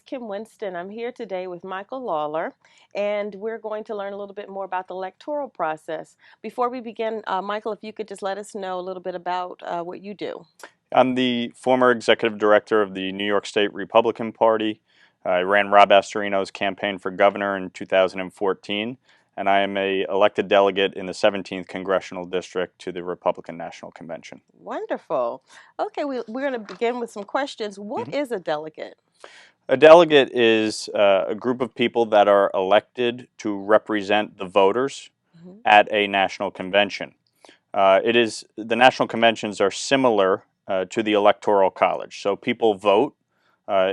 Kim Winston. I'm here today with Michael Lawler, and we're going to learn a little bit more about the electoral process. Before we begin, Michael, if you could just let us know a little bit about what you do. I'm the former executive director of the New York State Republican Party. I ran Rob Astorino's campaign for governor in 2014, and I am a elected delegate in the 17th congressional district to the Republican National Convention. Wonderful. Okay, we're going to begin with some questions. What is a delegate? A delegate is a group of people that are elected to represent the voters Mhm. at a national convention. The national conventions are similar to the electoral college. So people vote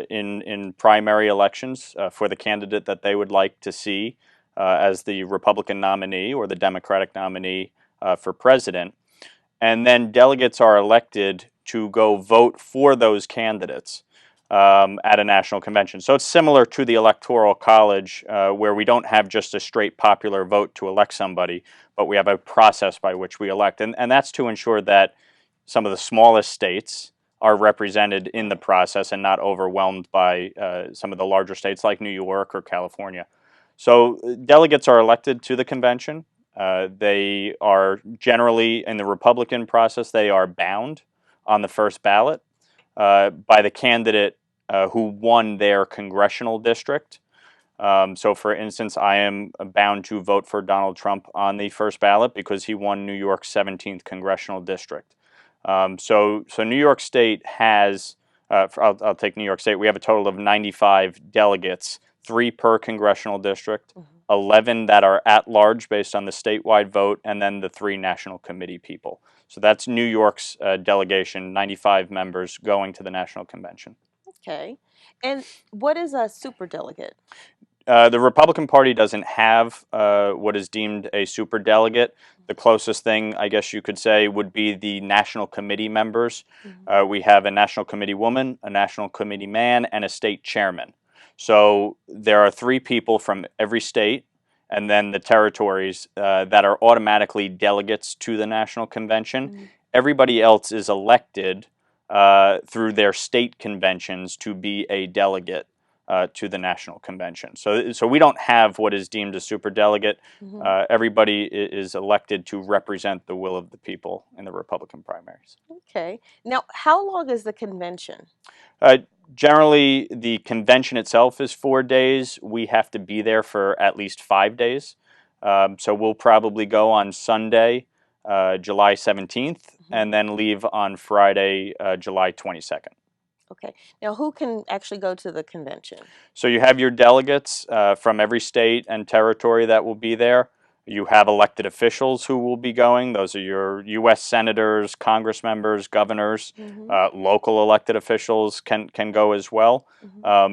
in primary elections for the candidate that they would like to see as the Republican nominee or the Democratic nominee for president. And then delegates are elected to go vote for those candidates at a national convention. So it's similar to the electoral college where we don't have just a straight popular vote to elect somebody, but we have a process by which we elect. And that's to ensure that some of the smallest states are represented in the process and not overwhelmed by some of the larger states like New York or California. So delegates are elected to the convention. They are generally, in the Republican process, they are bound on the first ballot by the candidate who won their congressional district. So, for instance, I am bound to vote for Donald Trump on the first ballot because he won New York's 17th congressional district. So New York State has, I'll take New York State, we have a total of 95 delegates, 3 per congressional district, 11 that are at large based on the statewide vote, and then the 3 national committee people. So that's New York's delegation, 95 members going to the national convention. Okay. And what is a superdelegate? The Republican Party doesn't have what is deemed a superdelegate. The closest thing, I guess you could say, would be the national committee members. We have a national committee woman, a national committee man, and a state chairman. So there are 3 people from every state, and then the territories that are automatically delegates to the national convention. Everybody else is elected through their state conventions to be a delegate to the national convention. So we don't have what is deemed a superdelegate. Everybody is elected to represent the will of the people in the Republican primaries. Okay. Now, how long is the convention? Uh, Generally, the convention itself is 4 days. We have to be there for at least 5 days. So we'll probably go on Sunday, July 17th, and then leave on Friday, July 22nd. Okay. Now, who can actually go to the convention? So you have your delegates from every state and territory that will be there. You have elected officials who will be going. Those are your U.S. senators, Congress members, governors. Local elected officials can go as well.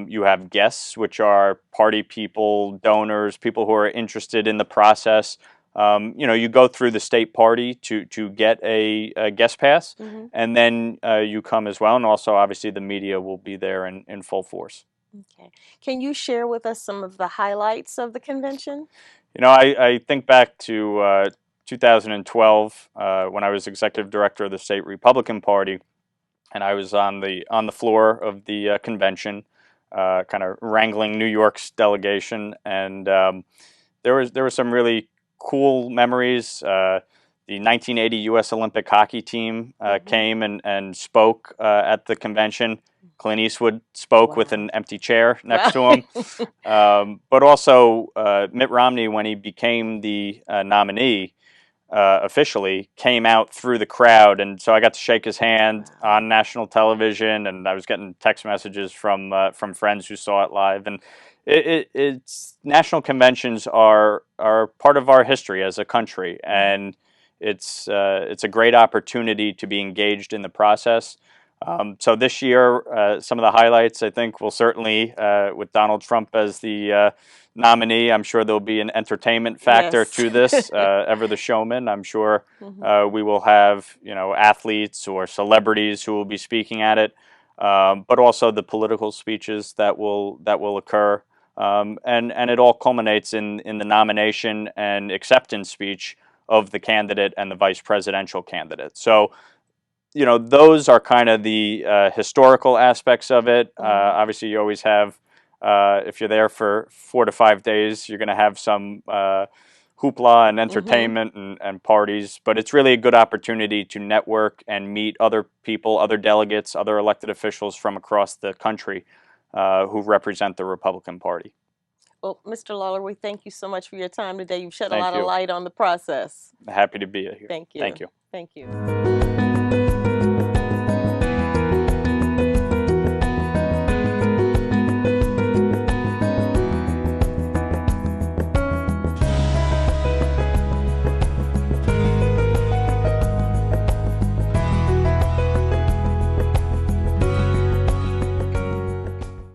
You have guests, which are party people, donors, people who are interested in the process. You go through the state party to get a guest pass, and then you come as well. And also, obviously, the media will be there in full force. Okay. Can you share with us some of the highlights of the convention? I think back to 2012 when I was executive director of the state Republican Party, and I was on the floor of the convention, kind of wrangling New York's delegation, and there were some really cool memories. The 1980 U.S. Olympic hockey team came and spoke at the convention. Clint Eastwood spoke with an empty chair next to him. But also, Mitt Romney, when he became the nominee officially, came out through the crowd. And so I got to shake his hand on national television, and I was getting text messages from friends who saw it live. And it's national conventions are part of our history as a country, and it's a great opportunity to be engaged in the process. So this year, some of the highlights, I think, will certainly, with Donald Trump as the nominee, I'm sure there'll be an entertainment factor to this. Ever the showman, I'm sure we will have athletes or celebrities who will be speaking at it, but also the political speeches that will occur, and it all culminates in the nomination and acceptance speech of the candidate and the vice presidential candidate. So those are kind of the historical aspects of it. Obviously, you always have If you're there for 4 to 5 days, you're going to have some hoopla and Mm-hmm. entertainment and parties, but it's really a good opportunity to network and meet other people, other delegates, other elected officials from across the country who represent the Republican Party. Well, Mr. Lawler, we thank you so much for your time today. You've shed a Thank lot of you. light on the process. Happy to be here. Thank Thank you. you. Thank you.